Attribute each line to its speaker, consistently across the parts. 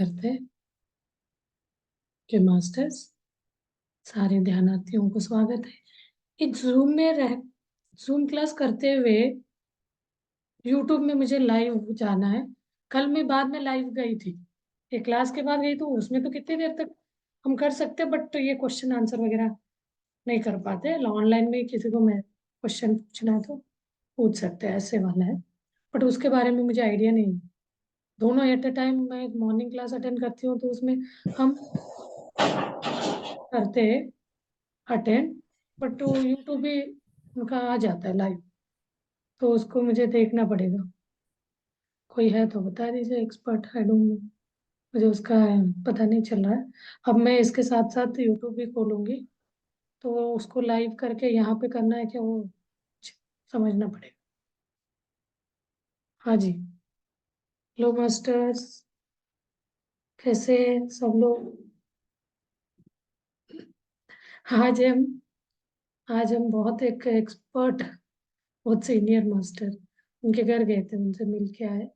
Speaker 1: करते के मास्टर्स। सारे ध्यानार्थियों को स्वागत है। इस जूम क्लास करते हुए यूट्यूब में मुझे लाइव जाना है। कल मैं बाद में लाइव गई थी, ये क्लास के बाद गई, तो उसमें तो कितनी देर तक हम कर सकते, बट ये क्वेश्चन आंसर वगैरह नहीं कर पाते। ऑनलाइन में किसी को मैं क्वेश्चन पूछना है तो पूछ सकते हैं, ऐसे वाला है। बट उसके बारे में मुझे आइडिया नहीं है। दोनों एट अ टाइम मैं मॉर्निंग क्लास अटेंड करती हूँ, तो उसमें हम करते हैं अटेंड, बट वो यूट्यूब भी उनका आ जाता है लाइव, तो उसको मुझे देखना पड़ेगा। कोई है तो बता दीजिए, एक्सपर्ट है डूंगी, मुझे उसका पता नहीं चल रहा है। अब मैं इसके साथ साथ यूट्यूब भी खोलूंगी, तो उसको लाइव करके यहाँ पे करना है क्या, वो समझना पड़ेगा। हाँ जी। लो मास्टर्स, कैसे हैं सब लोग? आज हम आज हम बहुत एक एक्सपर्ट, बहुत सीनियर मास्टर, उनके घर गए थे, उनसे मिल के आए।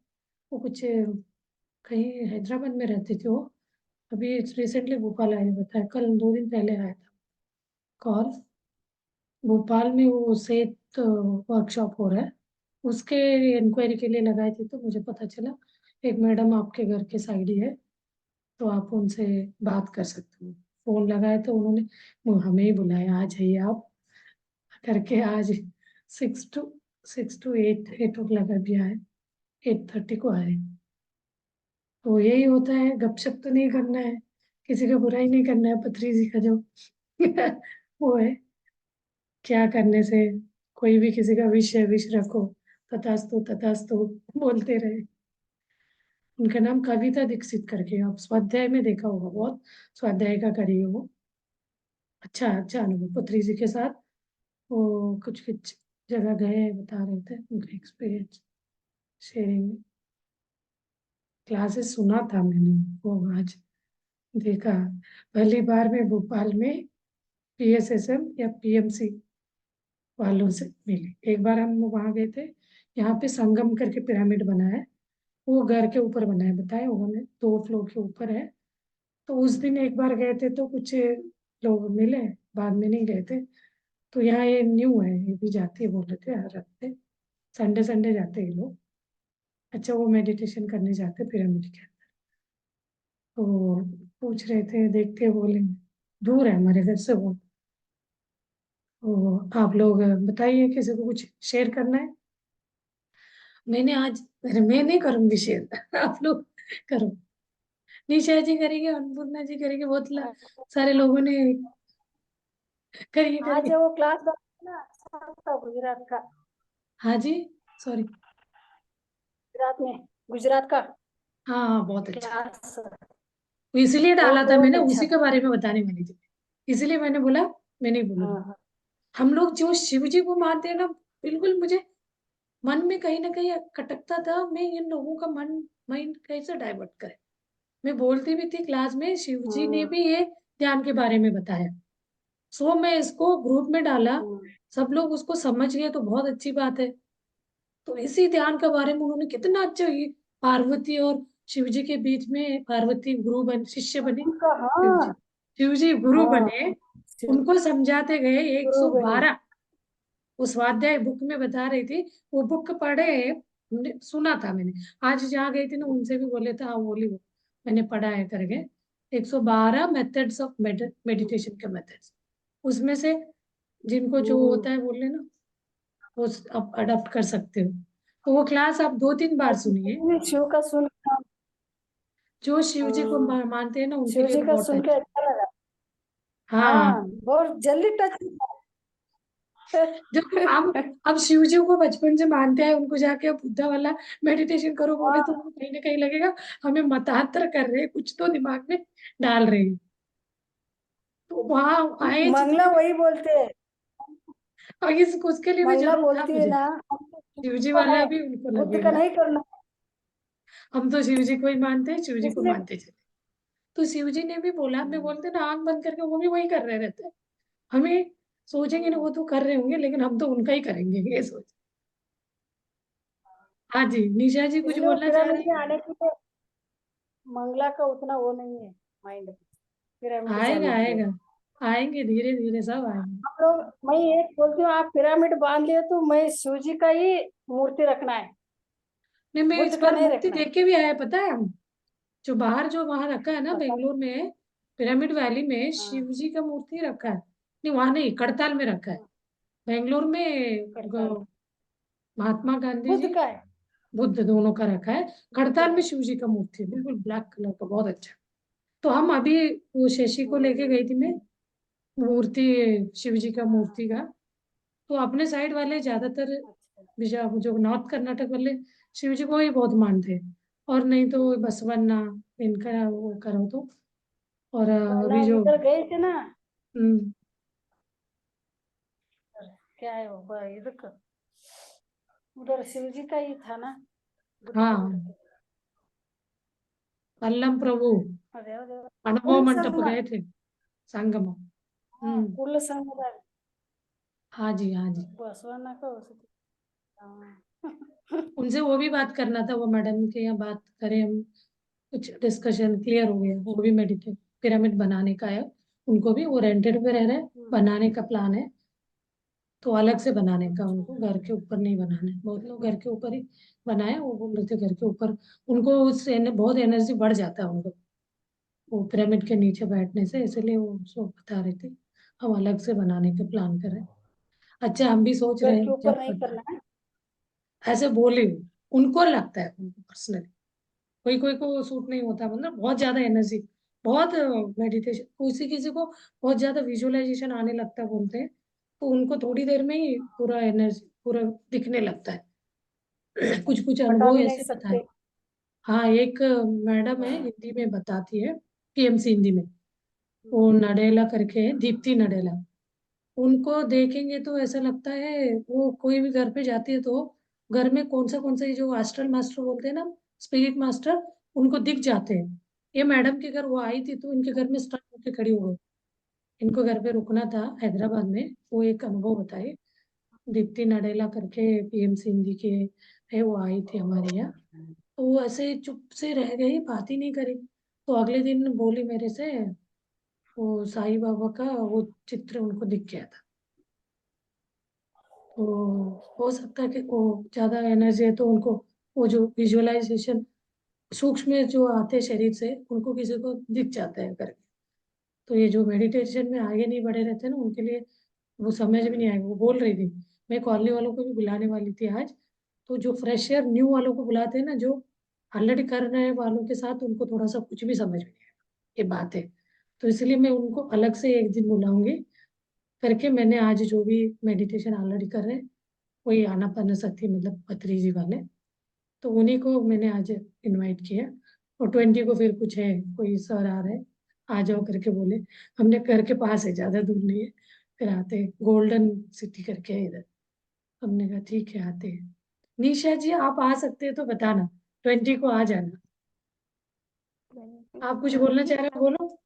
Speaker 1: वो कुछ कहीं हैदराबाद में रहते थे वो, अभी रिसेंटली भोपाल आए, बताया कल 2 दिन पहले आया था कॉल। भोपाल में वो सेहत वर्कशॉप हो रहा है, उसके इंक्वायरी के लिए लगाए थे, तो मुझे पता चला एक मैडम आपके घर के साइड ही है, तो आप उनसे बात कर सकते हो। फोन लगाए तो उन्होंने वो हमें ही बुलाया, आ जाइए आप करके। आज 6 to 8 अभी आए, 8:30 को आए। तो यही होता है, गपशप तो नहीं करना है, किसी का बुराई नहीं करना है, पथरी जी का जो वो है, क्या करने से कोई भी किसी का विष रखो, तथास्तु तथास्तु बोलते रहे। उनका नाम कविता दीक्षित करके, आप स्वाध्याय में देखा होगा, बहुत स्वाध्याय का करी है वो। अच्छा अच्छा अनुभव पथरी जी के साथ, वो कुछ कुछ जगह गए, बता रहे थे उनका एक्सपीरियंस शेयरिंग में। क्लासेस सुना था मैंने, वो आज देखा। पहली बार मैं भोपाल में पीएसएसएम या पीएमसी वालों से मिली। एक बार हम वहां गए थे, यहाँ पे संगम करके पिरामिड बना है, वो घर के ऊपर बना है, बताया होगा मैं, 2 फ्लोर के ऊपर है। तो उस दिन एक बार गए थे, तो कुछ लोग मिले, बाद में नहीं गए थे। तो यहाँ ये न्यू है, ये भी जाते हैं बोल रहे थे हर हफ्ते, संडे संडे जाते हैं ये लोग। अच्छा, वो मेडिटेशन करने जाते पिरामिड के अंदर। तो पूछ रहे थे, देखते हैं, बोले दूर है हमारे घर से वो। तो आप लोग बताइए, किसी को कुछ शेयर करना है? मैंने आज, अरे मैं नहीं करूंगी शेयर आप लोग करो। निशा जी करेंगे, अन्नपूर्णा जी करेंगे, बहुत सारे लोगों ने, करिए
Speaker 2: आज
Speaker 1: करिए।
Speaker 2: वो क्लास ना था गुजरात का।
Speaker 1: हाँ जी, सॉरी।
Speaker 2: गुजरात का
Speaker 1: हाँ हाँ, बहुत अच्छा।
Speaker 2: क्लास
Speaker 1: वो इसीलिए डाला था
Speaker 2: बहुत
Speaker 1: मैंने,
Speaker 2: अच्छा
Speaker 1: उसी के
Speaker 2: था।
Speaker 1: बारे में बताने वाली थी, इसीलिए मैंने बोला मैं नहीं बोलूंगी।
Speaker 2: हाँ हाँ।
Speaker 1: हम लोग जो शिव जी को मानते हैं ना, बिल्कुल मुझे मन में कहीं ना कहीं खटकता था, मैं इन लोगों का मन माइंड कैसे डाइवर्ट करे। मैं बोलती भी थी क्लास में, शिव जी ने
Speaker 2: हम्म,
Speaker 1: भी ये ध्यान के बारे में बताया, सो मैं इसको ग्रुप में डाला,
Speaker 2: हम्म,
Speaker 1: सब लोग उसको समझ गए तो बहुत अच्छी बात है। तो इसी ध्यान के बारे में उन्होंने कितना अच्छा, ये पार्वती और शिव जी के बीच में, पार्वती गुरु बन शिष्य बने,
Speaker 2: उनका हाँ।
Speaker 1: शिव जी गुरु
Speaker 2: हाँ
Speaker 1: बने,
Speaker 2: शिव
Speaker 1: उनको समझाते गए
Speaker 2: गुरु बने।
Speaker 1: 112। उस स्वाध्याय बुक में बता रही थी, वो बुक पढ़े, हमने सुना था मैंने। आज जहाँ गई थी ना, उनसे भी बोले थे, हाँ बोली वो मैंने पढ़ा है करके। 112 मेथड्स ऑफ मेडिटेशन के मेथड्स, उसमें से जिनको जो
Speaker 2: हम्म।
Speaker 1: होता है बोले ना, वो आप अडॉप्ट कर सकते हो। तो वो क्लास आप 2-3 बार
Speaker 2: आज
Speaker 1: सुनिए।
Speaker 2: मैंने शिव का सुन।
Speaker 1: जो शिव जी को
Speaker 2: हाँ,
Speaker 1: मानते हैं ना, उनके
Speaker 2: शिव
Speaker 1: लिए
Speaker 2: जी
Speaker 1: तो
Speaker 2: का
Speaker 1: बहुत
Speaker 2: सुन के
Speaker 1: अच्छा।
Speaker 2: अच्छा लगा।
Speaker 1: हाँ,
Speaker 2: हाँ बहुत जल्दी टच
Speaker 1: देखो अब शिव जी को बचपन से मानते हैं, उनको जाके अब बुद्धा वाला मेडिटेशन करो बोले, तो
Speaker 2: हाँ
Speaker 1: उनको कहीं ना कहीं लगेगा हमें मतांतर कर रहे हैं, कुछ तो दिमाग में डाल रहे हैं। तो वहां आए जितने
Speaker 2: मंगला
Speaker 1: भी,
Speaker 2: वही बोलते हैं।
Speaker 1: और इस उसके लिए भी
Speaker 2: मंगला
Speaker 1: जरूर था
Speaker 2: बोलती है
Speaker 1: मुझे,
Speaker 2: ना, हमको
Speaker 1: शिव जी
Speaker 2: का
Speaker 1: वाला
Speaker 2: है,
Speaker 1: भी उनको
Speaker 2: बुद्ध का
Speaker 1: लगेगा।
Speaker 2: नहीं करना।
Speaker 1: हम तो शिव जी को ही मानते हैं, शिव जी को
Speaker 2: इसलिए
Speaker 1: मानते चले। तो शिव जी ने भी बोला, हमें
Speaker 2: हम्म,
Speaker 1: बोलते ना आंख बंद करके, वो भी वही कर रहे रहते हैं। हमें सोचेंगे ना,
Speaker 2: हम्म,
Speaker 1: वो तो कर रहे होंगे, लेकिन हम तो उनका ही करेंगे, ये सोच। हाँ जी, निशा जी कुछ
Speaker 2: इसलिए वो
Speaker 1: बोलना चाह
Speaker 2: पिरामिड
Speaker 1: रही
Speaker 2: में
Speaker 1: है?
Speaker 2: आने के लिए मंगला का उतना वो नहीं है माइंड पिरामिड
Speaker 1: आएगा
Speaker 2: जाने के लिए।
Speaker 1: आएगा, आएंगे धीरे धीरे सब आएंगे।
Speaker 2: आप लोग, मैं एक बोलती हूँ, आप पिरामिड बांध लियो तो मैं शिव जी का ही मूर्ति रखना है,
Speaker 1: नहीं, मैं इस
Speaker 2: बुद्ध का
Speaker 1: बार
Speaker 2: नहीं
Speaker 1: मूर्ति
Speaker 2: रखना है।
Speaker 1: देख के भी आया, पता है। जो बाहर जो वहां रखा है ना
Speaker 2: पता
Speaker 1: बेंगलोर में, पिरामिड वैली में
Speaker 2: हाँ
Speaker 1: शिव जी का मूर्ति रखा है। नहीं, वहां नहीं, कड़ताल में रखा है।
Speaker 2: हाँ,
Speaker 1: बेंगलोर में
Speaker 2: करताल
Speaker 1: महात्मा गांधी
Speaker 2: बुद्ध
Speaker 1: जी,
Speaker 2: का है।
Speaker 1: बुद्ध, दोनों का रखा है।
Speaker 2: बुद्ध
Speaker 1: कड़ताल में
Speaker 2: का।
Speaker 1: शिव जी का मूर्ति है, बिल्कुल ब्लैक कलर का, बहुत अच्छा। तो हम अभी वो शशि को लेके
Speaker 2: हम्म,
Speaker 1: गई थी मैं, मूर्ति, शिव जी का
Speaker 2: हाँ
Speaker 1: मूर्ति का। तो अपने साइड वाले ज्यादातर,
Speaker 2: अच्छा।
Speaker 1: जो नॉर्थ कर्नाटक वाले, शिव जी को ही बहुत मानते हैं। और नहीं तो बसवन्ना, इनका वो करो तो। और
Speaker 2: पहला
Speaker 1: अभी जो
Speaker 2: उधर गए थे ना,
Speaker 1: हम्म,
Speaker 2: क्या है वो इधर का, उधर शिव जी का ही था ना, बुद्ध का भी
Speaker 1: हाँ,
Speaker 2: रखे थे।
Speaker 1: अल्लम प्रभु
Speaker 2: अरे अरे,
Speaker 1: अनुभव
Speaker 2: कुल
Speaker 1: मंटप
Speaker 2: संगम।
Speaker 1: गए थे, संगम।
Speaker 2: हाँ
Speaker 1: हम्म।
Speaker 2: कुल संगम,
Speaker 1: हाँ जी, हाँ जी।
Speaker 2: बसवाना का हो सकता। हाँ
Speaker 1: उनसे वो भी बात करना था, वो मैडम के यहाँ बात करें हम, कुछ डिस्कशन क्लियर हो गया। वो भी मेडिटेट पिरामिड बनाने का है, उनको भी, वो रेंटेड पे रह रहे हैं,
Speaker 2: हम्म,
Speaker 1: बनाने का प्लान है। तो अलग से बनाने का
Speaker 2: अच्छा
Speaker 1: उनको, घर के ऊपर नहीं बनाना है। बहुत लोग घर के ऊपर ही बनाए, वो बोल रहे थे घर के ऊपर उनको उससे बहुत एनर्जी बढ़ जाता है उनको, वो पिरामिड के नीचे बैठने से, इसलिए वो सब बता रहे थे। हम अलग से बनाने का प्लान कर रहे हैं। अच्छा, हम भी सोच रहे
Speaker 2: घर के
Speaker 1: हैं
Speaker 2: ऊपर
Speaker 1: जब
Speaker 2: नहीं करना है।
Speaker 1: ऐसे बोले, उनको लगता है, उनको पर्सनली, कोई कोई को सूट नहीं होता, मतलब बहुत ज्यादा एनर्जी, बहुत मेडिटेशन, किसी किसी को बहुत ज्यादा विजुअलाइजेशन आने लगता है बोलते हैं। तो उनको थोड़ी देर में ही पूरा एनर्जी पूरा दिखने लगता है। कुछ कुछ
Speaker 2: हटा
Speaker 1: अनुभव
Speaker 2: भी नहीं
Speaker 1: ऐसे बताए।
Speaker 2: सकते।
Speaker 1: हाँ, एक मैडम है,
Speaker 2: हाँ
Speaker 1: हिंदी में बताती है, पीएमसी हिंदी में,
Speaker 2: हम्म,
Speaker 1: वो नडेला करके है, दीप्ति नडेला। उनको देखेंगे तो ऐसा लगता है, वो कोई भी घर पे जाती है तो घर में कौन सा ये जो एस्ट्रल मास्टर बोलते हैं ना, स्पिरिट मास्टर, उनको दिख जाते हैं। ये मैडम के घर वो आई थी तो इनके घर में स्टक होके खड़ी हो गई। इनको घर पे रुकना था हैदराबाद में, वो एक अनुभव बताए। दीप्ति नडेला करके पीएमसी हिंदी के है, वो आई थी हमारे यहाँ। तो वो ऐसे चुप से रह गई, बात ही नहीं करी। तो अगले दिन बोली मेरे से, वो साईं बाबा का वो चित्र उनको दिख गया था। तो हो सकता है कि वो ज्यादा एनर्जी है तो उनको वो जो विजुअलाइजेशन सूक्ष्म में जो आते हैं शरीर से, उनको किसी को दिख जाता है करके। तो ये जो मेडिटेशन में आगे नहीं बढ़े रहते हैं ना, उनके लिए वो समझ भी नहीं आएगा। वो बोल रही थी, मैं कॉलोनी वालों को भी बुलाने वाली थी आज। तो जो फ्रेशर न्यू वालों को बुलाते हैं ना, जो ऑलरेडी कर रहे वालों के साथ, उनको थोड़ा सा कुछ भी समझ में नहीं आएगा ये बात है। तो इसलिए मैं उनको अलग से एक दिन बुलाऊंगी करके। मैंने आज जो भी मेडिटेशन ऑलरेडी कर रहे हैं, वही आनापाना शक्ति, मतलब पत्री जी वाले, तो उन्हीं को मैंने आज इनवाइट किया। और 20 को फिर कुछ है, कोई सर आ रहे हैं, आ जाओ करके बोले। हमने घर के पास है, ज्यादा दूर नहीं है। फिर आते हैं, गोल्डन सिटी करके है इधर। हमने कहा ठीक है, आते हैं। निशा जी, आप आ सकते हैं तो बताना, 20 को आ जाना। आप कुछ बोलना चाह
Speaker 3: ठीक
Speaker 1: रहे हो,
Speaker 3: है।
Speaker 1: बोलो।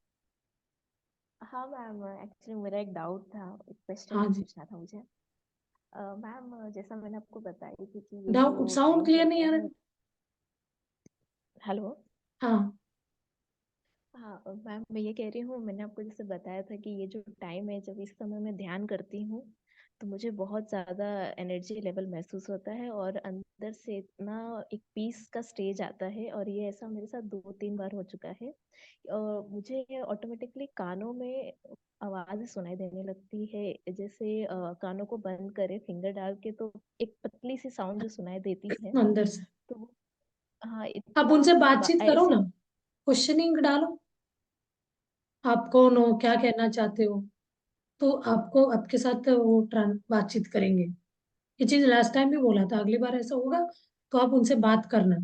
Speaker 3: हाँ मैम, एक्चुअली मेरा एक डाउट था, एक क्वेश्चन
Speaker 1: हाँ जी।
Speaker 3: पूछना था मुझे। मैम, जैसा मैंने आपको बताई थी कि ये
Speaker 1: डाउट,
Speaker 3: जो
Speaker 1: साउंड
Speaker 3: टाइम
Speaker 1: क्लियर नहीं
Speaker 3: चलता
Speaker 1: आ रहा
Speaker 3: है।
Speaker 1: है।
Speaker 3: हेलो।
Speaker 1: हाँ।
Speaker 3: हाँ मैम, मैं ये कह रही हूँ, मैंने आपको जैसे बताया था कि ये जो टाइम है, जब इस समय मैं ध्यान करती हूँ तो मुझे बहुत ज़्यादा एनर्जी लेवल महसूस होता है और अंदर से इतना एक पीस का स्टेज आता है। और ये ऐसा मेरे साथ 2-3 बार हो चुका है। और मुझे ऑटोमेटिकली कानों में आवाज़ सुनाई देने लगती है, जैसे कानों को बंद करे फिंगर डाल के तो एक पतली सी साउंड जो सुनाई देती है।
Speaker 1: अंदर से
Speaker 3: तो हाँ,
Speaker 1: आप
Speaker 3: इतना
Speaker 1: उनसे बातचीत करो
Speaker 3: ऐसे।
Speaker 1: ना, क्वेश्चनिंग डालो, आप कौन हो, क्या कहना चाहते हो। तो आपको आपके साथ वो बातचीत करेंगे। ये चीज लास्ट टाइम भी बोला था, अगली बार ऐसा होगा तो आप उनसे बात करना।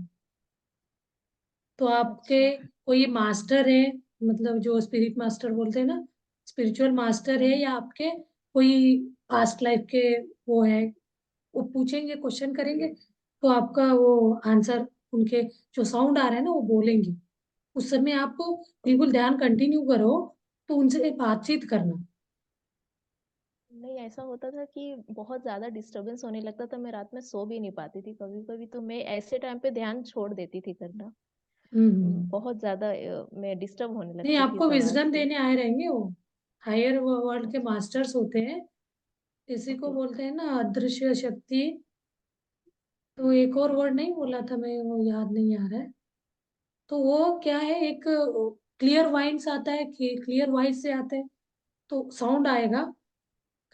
Speaker 1: तो आपके
Speaker 3: अच्छा।
Speaker 1: कोई मास्टर है, मतलब जो स्पिरिट मास्टर बोलते हैं ना, स्पिरिचुअल मास्टर है,
Speaker 3: हम्म।
Speaker 1: या आपके कोई पास्ट लाइफ के वो है, वो पूछेंगे, क्वेश्चन करेंगे, तो आपका वो आंसर, उनके जो साउंड आ रहा है ना वो बोलेंगे। उस समय आपको बिल्कुल ध्यान कंटिन्यू करो, तो उनसे बातचीत करना।
Speaker 3: नहीं, ऐसा होता था कि बहुत ज्यादा डिस्टरबेंस होने लगता था, मैं रात में सो भी नहीं पाती थी, कभी कभी तो मैं ऐसे टाइम पे ध्यान छोड़ देती थी करना। बहुत ज्यादा मैं डिस्टर्ब होने
Speaker 1: नहीं,
Speaker 3: लगती थी
Speaker 1: आपको
Speaker 3: इस आवाज
Speaker 1: विजडम
Speaker 3: से।
Speaker 1: देने आए रहेंगे वो। हायर वर्ल्ड के मास्टर्स होते हैं, इसी को
Speaker 3: ओके।
Speaker 1: बोलते हैं ना अदृश्य शक्ति। तो एक और वर्ड नहीं बोला था मैं, वो याद नहीं आ रहा है। तो वो क्या है, एक क्लियर वाइन्स आता है, क्लियर वॉइस से आता है, तो साउंड आएगा।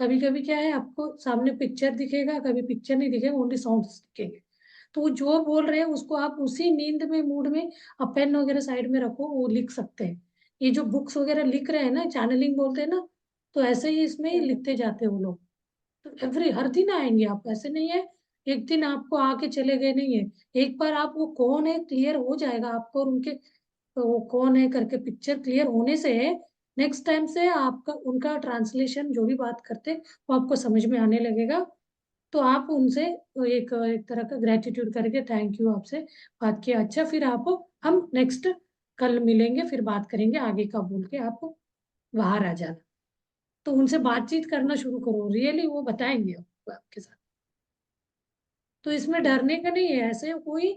Speaker 1: कभी कभी क्या है, आपको सामने पिक्चर दिखेगा, कभी पिक्चर नहीं दिखेगा, ओनली साउंड दिखेंगे। तो वो जो बोल रहे हैं उसको आप उसी नींद में मूड में आप पेन वगैरह साइड में रखो, वो लिख सकते हैं। ये जो बुक्स वगैरह लिख रहे हैं ना, चैनलिंग बोलते हैं ना, तो ऐसे ही इसमें ही लिखते जाते हैं वो लोग। तो एवरी हर दिन आएंगे आप, ऐसे नहीं है एक दिन आपको आके चले गए, नहीं है। एक बार आप वो कौन है क्लियर हो जाएगा आपको, और उनके वो कौन है करके पिक्चर क्लियर होने से नेक्स्ट टाइम से आपका उनका ट्रांसलेशन जो भी बात करते वो आपको समझ में आने लगेगा। तो आप उनसे एक एक तरह का ग्रेटिट्यूड करके थैंक यू आपसे बात किया, अच्छा फिर आप हम नेक्स्ट कल मिलेंगे, फिर बात करेंगे आगे का बोल के आप बाहर आ जाना। तो उनसे बातचीत करना शुरू करो, रियली वो बताएंगे आपको आपके साथ। तो इसमें डरने का नहीं है, ऐसे कोई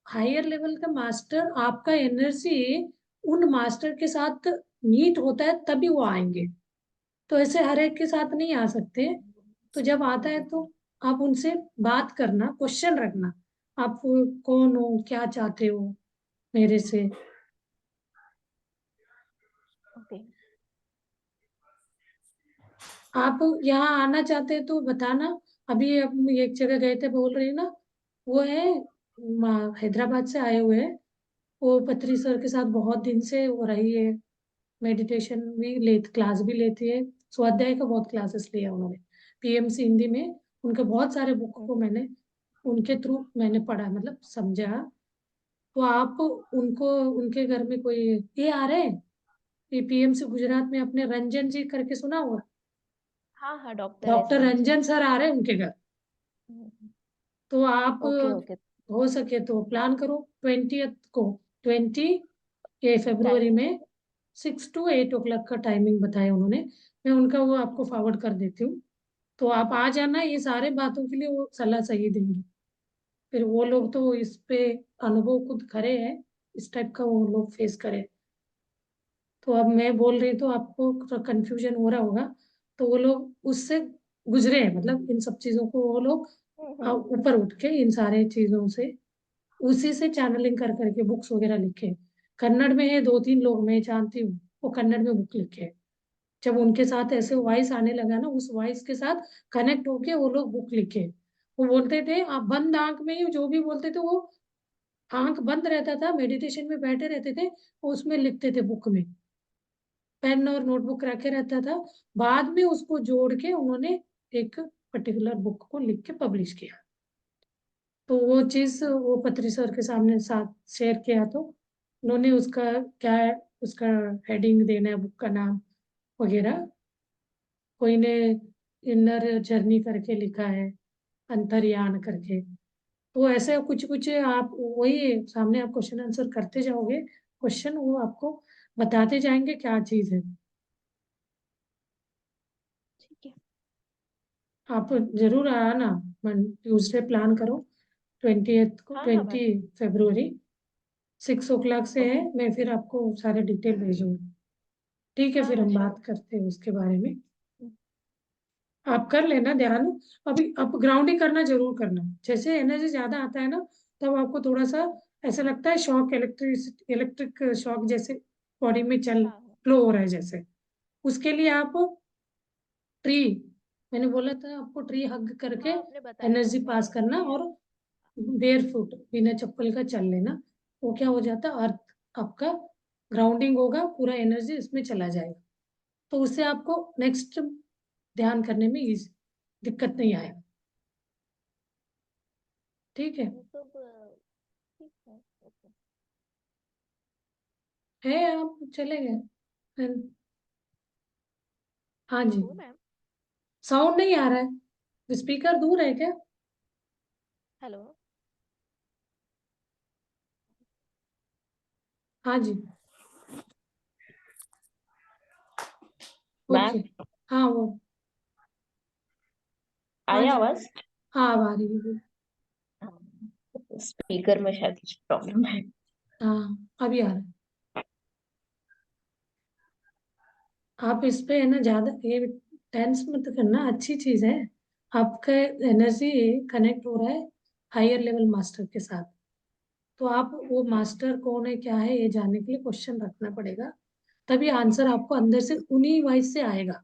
Speaker 1: हायर लेवल का मास्टर आपका एनर्जी उन मास्टर के साथ मीट होता है तभी वो आएंगे। तो ऐसे हर एक के साथ नहीं आ सकते। तो जब आता है तो आप उनसे बात करना, क्वेश्चन रखना, आप कौन हो, क्या चाहते हो मेरे से।
Speaker 3: ओके।
Speaker 1: आप यहाँ आना चाहते हैं तो बताना। अभी हम एक जगह गए थे, बोल रही ना, वो है हैदराबाद से आए हुए हैं। वो पत्री सर के साथ बहुत दिन से हो रही है, मेडिटेशन भी ले क्लास भी लेती है, स्वाध्याय का बहुत क्लासेस लिया उन्होंने पीएमसी हिंदी में। उनके बहुत सारे बुक को मैंने उनके थ्रू मैंने पढ़ा, मतलब समझा। तो आप उनको, उनके घर में कोई ये आ रहे हैं, ये पीएमसी गुजरात में अपने रंजन जी करके सुना हुआ,
Speaker 3: हाँ हाँ, doctor S
Speaker 1: doctor
Speaker 3: Ranjan.
Speaker 1: Ranjan sir आ रहे हैं उनके घर। तो आप
Speaker 3: ओके ओके।
Speaker 1: हो सके तो प्लान करो 20th को, 20 फरवरी
Speaker 3: टाइमिंग।
Speaker 1: में 6 to 8 o'clock का टाइमिंग बताया उन्होंने। मैं उनका वो आपको फॉरवर्ड कर देती हूँ। तो आप आ जाना, ये सारे बातों के लिए वो सलाह सही देंगे। फिर वो लोग
Speaker 3: ठीक है।
Speaker 1: तो इस पे अनुभव खुद करे हैं, इस टाइप का वो लोग फेस करे। तो अब मैं बोल रही तो आपको कंफ्यूजन हो रहा होगा। तो वो लोग उससे गुजरे हैं, मतलब इन सब चीजों को वो लोग ऊपर उठ के इन सारे चीजों से उसी से चैनलिंग कर करके बुक्स वगैरह लिखे। कन्नड़ में है 2-3 लोग मैं जानती हूँ, वो कन्नड़ में बुक लिखे हैं। जब उनके साथ ऐसे वॉइस आने लगा ना, उस वॉइस के साथ कनेक्ट होके वो लोग बुक लिखे। वो बोलते थे आप बंद आंख में ही जो भी बोलते थे, वो आंख बंद रहता था, मेडिटेशन में बैठे रहते थे, वो उसमें लिखते थे बुक में, पेन और नोटबुक रखे रहता था। बाद में उसको जोड़ के उन्होंने एक पर्टिकुलर बुक को लिख के पब्लिश किया। तो वो चीज वो पत्री सर के सामने साथ शेयर किया, तो उन्होंने उसका क्या है, उसका हेडिंग देना है बुक का नाम वगैरह। कोई ने इनर जर्नी करके लिखा है, अंतर्यान करके। तो ऐसे कुछ कुछ आप वही सामने आप क्वेश्चन आंसर करते जाओगे, क्वेश्चन वो आपको बताते जाएंगे क्या चीज है।
Speaker 3: ठीक है।
Speaker 1: आप जरूर आना। ट्यूसडे प्लान करो, 20th को,
Speaker 3: हाँ हाँ मैम।
Speaker 1: 20 फरवरी 6 o'clock से है।
Speaker 3: ओके।
Speaker 1: मैं फिर आपको सारे डिटेल भेजूंगी। ठीक है,
Speaker 3: हाँ
Speaker 1: फिर
Speaker 3: हाँ
Speaker 1: हम
Speaker 3: श्योर।
Speaker 1: बात करते हैं उसके बारे में। आप कर लेना ध्यान। अभी आप ग्राउंडिंग करना जरूर करना, जैसे एनर्जी ज्यादा आता है ना, तब आपको थोड़ा सा ऐसा लगता है शॉक, इलेक्ट्रिक शॉक जैसे बॉडी में चल
Speaker 3: हाँ हाँ
Speaker 1: फ्लो हो रहा है जैसे। उसके लिए आप ट्री, मैंने बोला था आपको ट्री हग करके
Speaker 3: हाँ, आपने बताया था
Speaker 1: एनर्जी पास करना,
Speaker 3: मैं।
Speaker 1: और बेयर फुट बिना चप्पल का चल लेना। वो क्या हो जाता है, अर्थ आपका ग्राउंडिंग होगा, पूरा एनर्जी इसमें चला जाएगा। तो उससे आपको नेक्स्ट ध्यान करने में दिक्कत नहीं आएगी। ठीक है।
Speaker 3: वो सब ठीक है। ओके।
Speaker 1: है आप चले गए। हाँ जी।
Speaker 3: हो मैम।
Speaker 1: साउंड नहीं आ रहा है, स्पीकर दूर है क्या?
Speaker 3: हेलो।
Speaker 1: हाँ जी। ओके।
Speaker 3: मैम।
Speaker 1: हाँ वो, हाँ
Speaker 3: आया
Speaker 1: जी।
Speaker 3: आवाज?
Speaker 1: हाँ अब आ रही है।
Speaker 3: स्पीकर में शायद कुछ प्रॉब्लम है।
Speaker 1: हाँ अभी आ रहा है। आप इस पे है ना ज्यादा ये टेंस मत करना, अच्छी चीज है। आपका एनर्जी कनेक्ट हो रहा है हायर लेवल मास्टर के साथ। तो आप वो मास्टर कौन है क्या है ये जानने के लिए क्वेश्चन रखना पड़ेगा, तभी आंसर आपको अंदर से उन्हीं वॉइस से आएगा।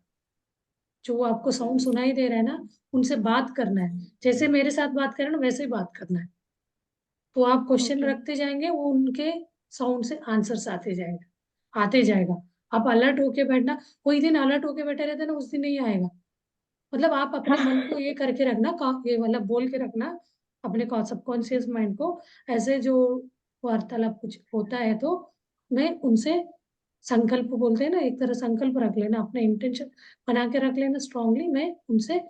Speaker 1: जो आपको साउंड सुनाई दे रहा है ना, उनसे बात करना है, जैसे मेरे साथ बात करें ना वैसे ही बात करना है। तो आप क्वेश्चन
Speaker 3: ओके।
Speaker 1: रखते जाएंगे, वो उनके साउंड से आंसर्स आते जाएगा। आप अलर्ट होके बैठना, कोई दिन अलर्ट होके बैठे रहते ना, उस दिन नहीं आएगा। मतलब आप अपने मन को ये करके रखना, ये मतलब बोल के रखना अपने सबकॉन्शियस माइंड को, ऐसे जो वार्तालाप कुछ होता है तो मैं उनसे संकल्प बोलते हैं ना, एक तरह संकल्प रख लेना, अपना इंटेंशन बना के रख लेना स्ट्रांगली। मैं उनसे,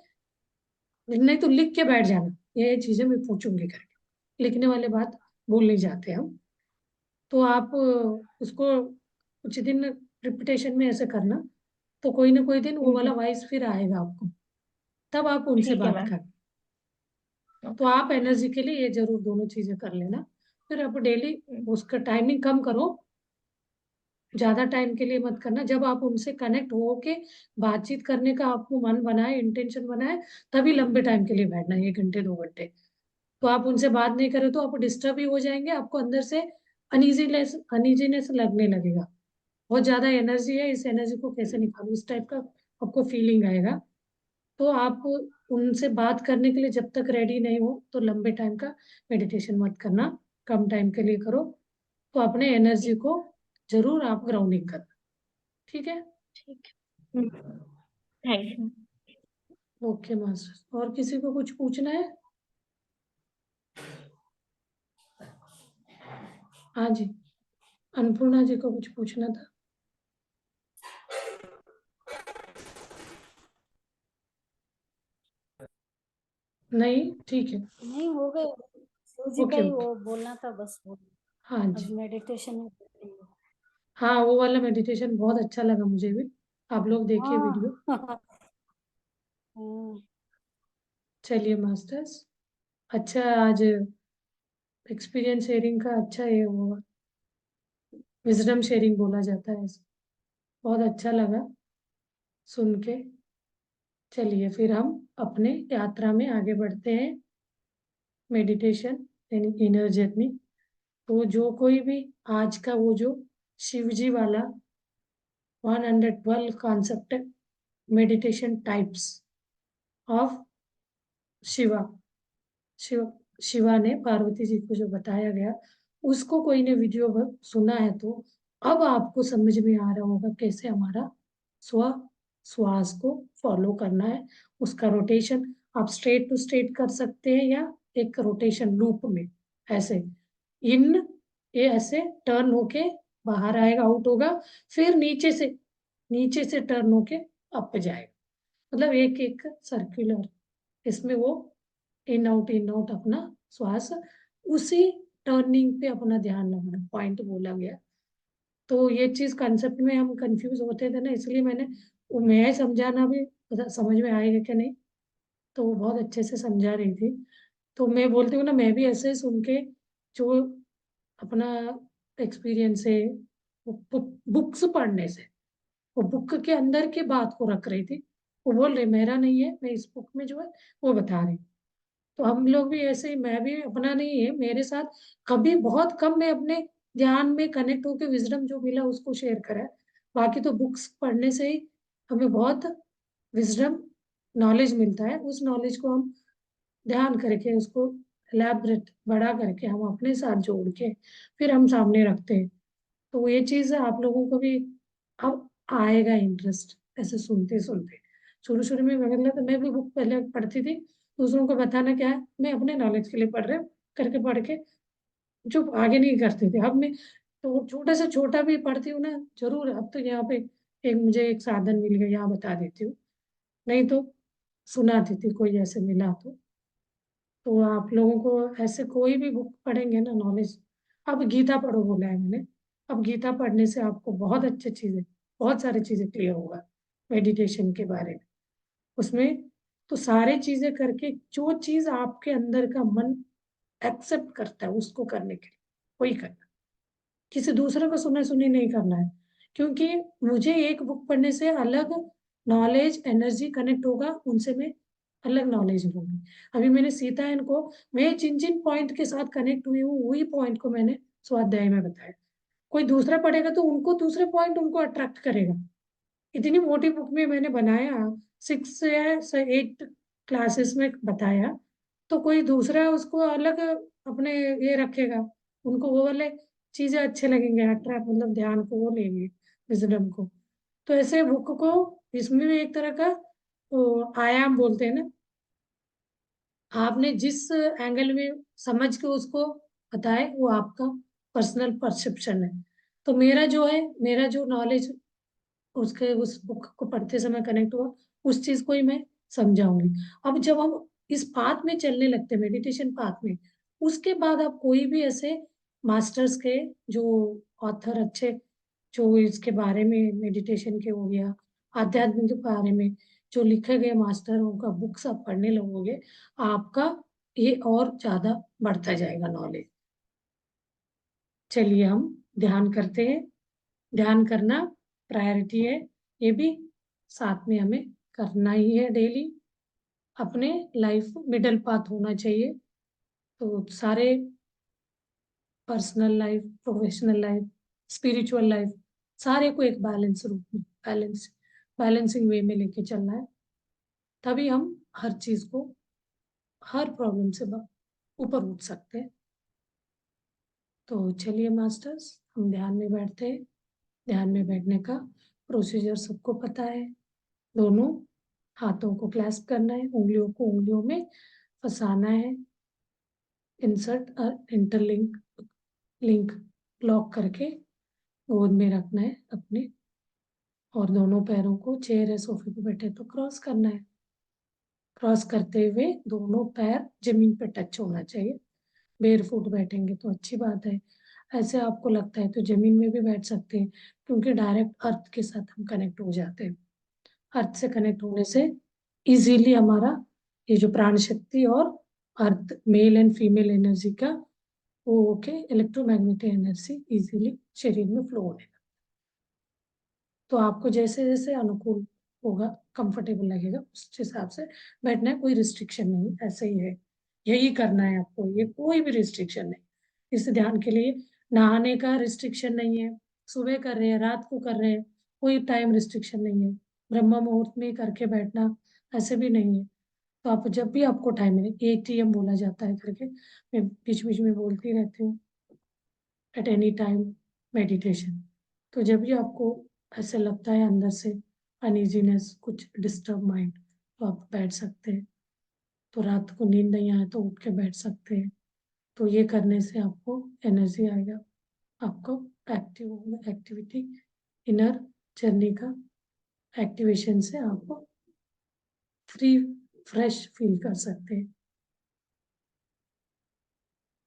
Speaker 1: नहीं तो लिख के बैठ जाना, ये चीजें मैं पूछूंगी करके, लिखने वाले बात भूल नहीं जाते हम। तो आप उसको कुछ दिन रिपीटेशन में ऐसे करना, तो कोई ना कोई दिन वो वाला वॉइस फिर आएगा आपको, तब आप उनसे
Speaker 3: ठीक है
Speaker 1: बात
Speaker 3: मैम।
Speaker 1: कर। तो
Speaker 3: ओके।
Speaker 1: आप एनर्जी के लिए ये जरूर दोनों चीजें कर लेना। फिर आप डेली उसका टाइमिंग कम करो, ज्यादा टाइम के लिए मत करना। जब आप उनसे कनेक्ट हो के बातचीत करने का आपको मन बनाए, इंटेंशन बनाए, तभी लंबे टाइम के लिए बैठना, 1 घंटे 2 घंटे। तो आप उनसे बात नहीं करें तो आप डिस्टर्ब ही हो जाएंगे, आपको अंदर से अनइजीनेस अनइजीनेस लगने लगेगा। बहुत ज्यादा एनर्जी है, इस एनर्जी को कैसे निकालूं, इस टाइप का आपको फीलिंग आएगा। तो आप उनसे बात करने के लिए जब तक रेडी नहीं हो तो लंबे टाइम का मेडिटेशन मत करना, कम टाइम के लिए करो। तो अपने एनर्जी
Speaker 3: ठीक।
Speaker 1: को जरूर आप ग्राउंडिंग करना। ठीक है।
Speaker 3: ठीक है। Thank you.
Speaker 1: ओके मास्टर, और किसी को कुछ पूछना है? हाँ जी, अन्नपूर्णा जी को कुछ पूछना था। नहीं, ठीक है।
Speaker 2: नहीं हो गए, शिव जी का
Speaker 1: ओके
Speaker 2: ही
Speaker 1: ओके।
Speaker 2: वो बोलना था बस, वो
Speaker 1: हाँ
Speaker 2: अब
Speaker 1: जी।
Speaker 2: मेडिटेशन में कर रही हूँ।
Speaker 1: हाँ वो वाला मेडिटेशन बहुत अच्छा लगा मुझे भी, आप लोग देखिए वीडियो।
Speaker 2: हाँ हम्म,
Speaker 1: चलिए मास्टर्स, अच्छा आज एक्सपीरियंस शेयरिंग का अच्छा है वो, विजडम शेयरिंग बोला जाता है इसे। बहुत अच्छा लगा सुन के। चलिए फिर हम अपने यात्रा में आगे बढ़ते हैं, मेडिटेशन यानी इनर जर्नी। तो जो कोई भी आज का वो जो शिव जी वाला 112 concept meditation types of Shiva, Shiv Shiva ने पार्वती जी को जो बताया गया, उसको कोई ने वीडियो सुना है तो अब आपको समझ में आ रहा होगा कैसे हमारा स्व श्वास को फॉलो करना है। उसका रोटेशन आप स्ट्रेट टू स्ट्रेट कर सकते हैं या एक रोटेशन लूप में, ऐसे इन, ये ऐसे टर्न होके बाहर आएगा, आउट होगा, फिर नीचे से टर्न होके अप जाएगा। मतलब एक एक सर्कुलर, इसमें वो इन आउट अपना श्वास, उसी टर्निंग पे अपना ध्यान लगाना पॉइंट बोला गया। तो ये चीज कंसेप्ट में हम कंफ्यूज होते थे ना, इसलिए मैंने वो मैं समझाना भी समझ में आएगा क्या नहीं, तो वो बहुत अच्छे से समझा रही थी। तो मैं बोलती हूँ ना, मैं भी ऐसे सुन के जो अपना एक्सपीरियंस है, बुक्स पढ़ने से, वो बुक के अंदर की बात को रख रही थी। वो बोल रही मेरा नहीं है, मैं इस बुक में जो है वो बता रही। तो हम लोग भी ऐसे ही, मैं भी अपना नहीं है मेरे साथ, कभी बहुत कम मैं अपने ध्यान में कनेक्ट होकर विजडम जो मिला उसको शेयर करा है। बाकी तो बुक्स पढ़ने से ही हमें बहुत विजडम नॉलेज मिलता है, उस नॉलेज को हम ध्यान करके उसको एलैबोरेट बड़ा करके हम अपने साथ जोड़ के फिर हम सामने रखते हैं। तो ये चीज आप लोगों को भी अब आएगा इंटरेस्ट ऐसे सुनते सुनते। शुरू शुरू में मतलब तो मैं भी बुक पहले पढ़ती थी, दूसरों को बताना क्या है, मैं अपने नॉलेज के लिए पढ़ रहे करके पढ़ के जो आगे नहीं करते थे। अब मैं तो छोटे से छोटा भी पढ़ती हूँ ना, जरूर अब तो यहाँ पे एक मुझे एक साधन मिल गया, यहाँ बता देती हूँ, नहीं तो सुनाती थी कोई ऐसे मिला तो आप लोगों को ऐसे कोई भी बुक पढ़ेंगे ना नॉलेज। अब गीता पढ़ो बोला है मैंने, अब गीता पढ़ने से आपको बहुत अच्छी चीजें, बहुत सारी चीजें क्लियर होगा मेडिटेशन के बारे में। उसमें तो सारी चीजें करके जो चीज आपके अंदर का मन एक्सेप्ट करता है उसको करने के लिए वही करना। किसी दूसरे को सुना सुनी नहीं करना है, क्योंकि मुझे एक बुक पढ़ने से अलग नॉलेज एनर्जी कनेक्ट होगा, उनसे मैं अलग नॉलेज लूंगी। अभी मैंने सीता इनको, मैं जिन जिन पॉइंट के साथ कनेक्ट हुई हूँ वही पॉइंट को मैंने स्वाध्याय में बताया। कोई दूसरा पढ़ेगा तो उनको दूसरे पॉइंट उनको अट्रैक्ट करेगा। इतनी मोटी बुक में मैंने बनाया, 6 या 8 क्लासेस में बताया, तो कोई दूसरा उसको अलग अपने ये रखेगा, उनको वो वाले चीजें अच्छे लगेंगे, अट्रैक्ट मतलब ध्यान को वो लेंगे, विजडम को। तो ऐसे बुक को, इसमें भी एक तरह का आयाम बोलते हैं ना, आपने जिस एंगल में समझ के उसको बताए वो आपका पर्सनल परसेप्शन है। तो मेरा जो है, मेरा जो नॉलेज उसके उस बुक को पढ़ते समय कनेक्ट हुआ, उस चीज को ही मैं समझाऊंगी। अब जब हम इस पाथ में चलने लगते हैं, मेडिटेशन पाथ में, उसके बाद आप कोई भी ऐसे मास्टर्स के जो ऑथर अच्छे, जो इसके बारे में मेडिटेशन के हो गया, आध्यात्म के बारे में जो लिखे गए मास्टर, उनका बुक्स आप पढ़ने लगोगे, आपका ये और ज्यादा बढ़ता जाएगा नॉलेज। चलिए हम ध्यान करते हैं। ध्यान करना प्रायोरिटी है, ये भी साथ में हमें करना ही है डेली। अपने लाइफ मिडल पाथ होना चाहिए, तो सारे personal life, professional life, spiritual life, सारे को एक बैलेंस रूप में, बैलेंसिंग वे में लेके चलना है। तभी हम हर चीज को, हर प्रॉब्लम से ऊपर उठ सकते हैं। तो चलिए मास्टर्स, हम ध्यान में बैठते हैं। ध्यान में बैठने का प्रोसीजर सबको पता है। दोनों हाथों को क्लैस्प करना है, उंगलियों को उंगलियों में फंसाना है, इंसर्ट और इंटरलिंक, लिंक लॉक करके गोद में रखना है अपने, और दोनों पैरों को, चेयर या सोफे पे बैठे तो क्रॉस करना है। क्रॉस करते हुए दोनों पैर जमीन पे टच होना चाहिए। बेयर फुट बैठेंगे तो अच्छी बात है, ऐसे आपको लगता है तो जमीन में भी बैठ सकते हैं, क्योंकि डायरेक्ट अर्थ के साथ हम कनेक्ट हो जाते हैं। अर्थ से कनेक्ट होने से इजीली हमारा ये जो प्राण शक्ति और अर्थ, मेल एंड फीमेल एनर्जी का वो होके इलेक्ट्रोमैग्नेटिक एनर्जी इजीली शरीर में फ्लो होने लगता है। तो आपको जैसे जैसे अनुकूल होगा, कंफर्टेबल लगेगा, उस हिसाब से बैठना है। कोई रिस्ट्रिक्शन नहीं, ऐसे ही है, यही करना है आपको, ये कोई भी रिस्ट्रिक्शन नहीं। इस ध्यान के लिए नहाने का रिस्ट्रिक्शन नहीं है, सुबह कर रहे हैं, रात को कर रहे हैं, कोई टाइम रिस्ट्रिक्शन नहीं है, ब्रह्म मुहूर्त में करके बैठना ऐसे भी नहीं है। तो आप जब भी आपको टाइम मिले, ATM बोला जाता है करके, मैं बीच बीच में बोलती रहती हूँ, एट एनी टाइम मेडिटेशन। तो जब भी आपको ऐसे लगता है अंदर से अनइजीनेस, कुछ डिस्टर्ब माइंड, तो आप बैठ सकते हैं। तो रात को नींद नहीं आए तो उठ के बैठ सकते हैं। तो ये करने से आपको एनर्जी आएगा, आपको एक्टिव होगा, एक्टिविटी, इनर जर्नी का एक्टिवेशन से आपको फ्री, फ्रेश फील कर सकते हैं।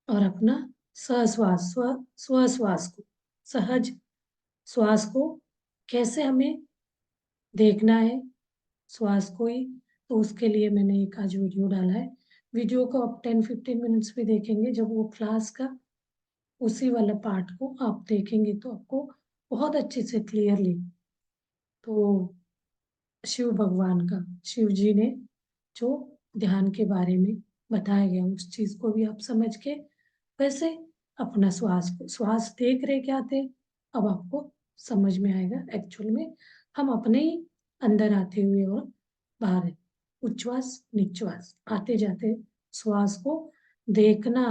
Speaker 1: और अपना सहश्वास, स्वश्वास को, सहज श्वास को कैसे हमें देखना है, श्वास को ही। तो उसके लिए मैंने एक आज वीडियो डाला है। वीडियो को आप 10-15 मिनट्स भी देखेंगे, जब वो क्लास का उसी वाला पार्ट को आप देखेंगे तो आपको बहुत अच्छे से क्लियरली, तो शिव भगवान का, शिव जी ने जो ध्यान के बारे में बताया गया, उस चीज को भी आप समझ के वैसे अपना श्वास को, श्वास देख रहे क्या थे, अब आपको समझ में आएगा एक्चुअल में हम अपने ही अंदर आते हुए और बाहर, उच्छ्वास निश्वास आते जाते श्वास को देखना।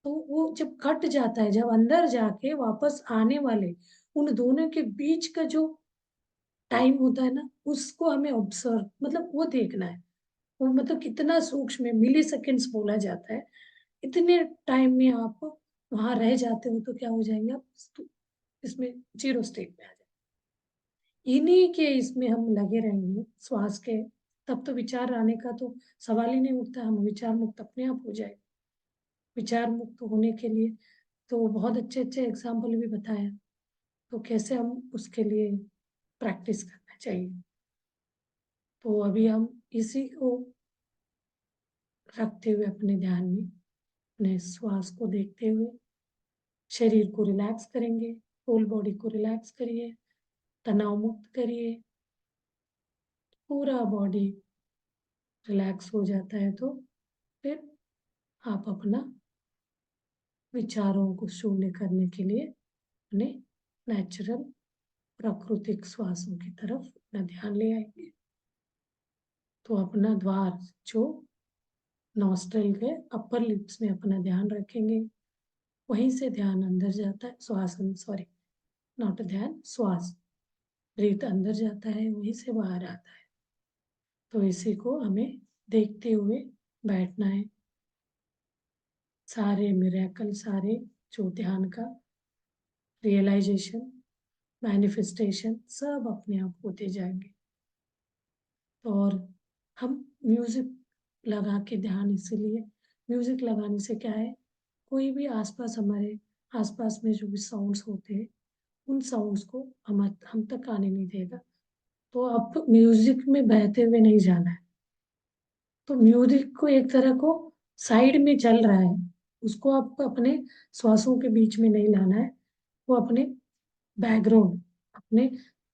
Speaker 1: तो वो जब कट जाता है, जब अंदर जाके वापस आने वाले उन दोनों के बीच का जो टाइम होता है ना, उसको हमें ऑब्जर्व, मतलब वो देखना है। वो मतलब कितना सूक्ष्म है, मिली सेकेंड्स बोला जाता है। इतने टाइम में आप वहां रह जाते हो तो क्या हो जाएंगे आप, इसमें जीरो स्टेट में आ जाए। इन्हीं के इसमें हम लगे रहेंगे श्वास के, तब तो विचार आने का तो सवाल ही नहीं उठता, हम विचार मुक्त अपने आप हो जाए। विचार मुक्त होने के लिए तो बहुत अच्छे अच्छे एग्जाम्पल भी बताया, तो कैसे हम उसके लिए प्रैक्टिस करना चाहिए। तो अभी हम इसी को रखते हुए अपने ध्यान में, अपने श्वास को देखते हुए शरीर को रिलैक्स करेंगे, होल बॉडी को रिलैक्स करिए, तनाव मुक्त करिए। पूरा बॉडी रिलैक्स हो जाता है तो फिर आप अपना विचारों को शून्य करने के लिए अपने नेचुरल प्राकृतिक श्वासों की तरफ अपना ध्यान ले आएंगे। तो अपना द्वार जो नॉस्ट्रल के अपर लिप्स में अपना ध्यान रखेंगे, वहीं से ध्यान अंदर जाता है, सॉरी नॉट ध्यान, श्वास, ब्रीथ अंदर जाता है, वहीं से बाहर आता है। तो इसी को हमें देखते हुए बैठना है। सारे मिरेकल, सारे जो ध्यान का रियलाइजेशन, मैनिफेस्टेशन सब अपने आप होते जाएंगे। और हम म्यूजिक लगा के ध्यान, इसीलिए म्यूजिक लगाने से क्या है, कोई भी आसपास, हमारे आसपास में जो भी साउंड्स होते हैं उन साउंड्स को हम तक आने नहीं देगा। तो अब म्यूजिक में बहते हुए नहीं जाना है। तो म्यूजिक को एक तरह को साइड में चल रहा है, उसको आपको अपने श्वासों के बीच में नहीं लाना है। वो अपने बैकग्राउंड, अपने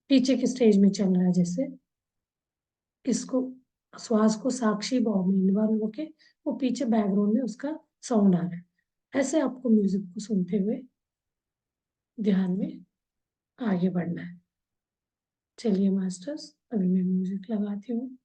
Speaker 1: पीछे के स्टेज में चल रहा है। जैसे इसको, श्वास को साक्षी भाव में इन्वॉल्व होके वो पीछे बैकग्राउंड में उसका साउंड आ रहा है। ऐसे आपको म्यूजिक को सुनते हुए ध्यान में आगे बढ़ना है। चलिए मास्टर्स, अभी मैं म्यूजिक लगाती हूँ।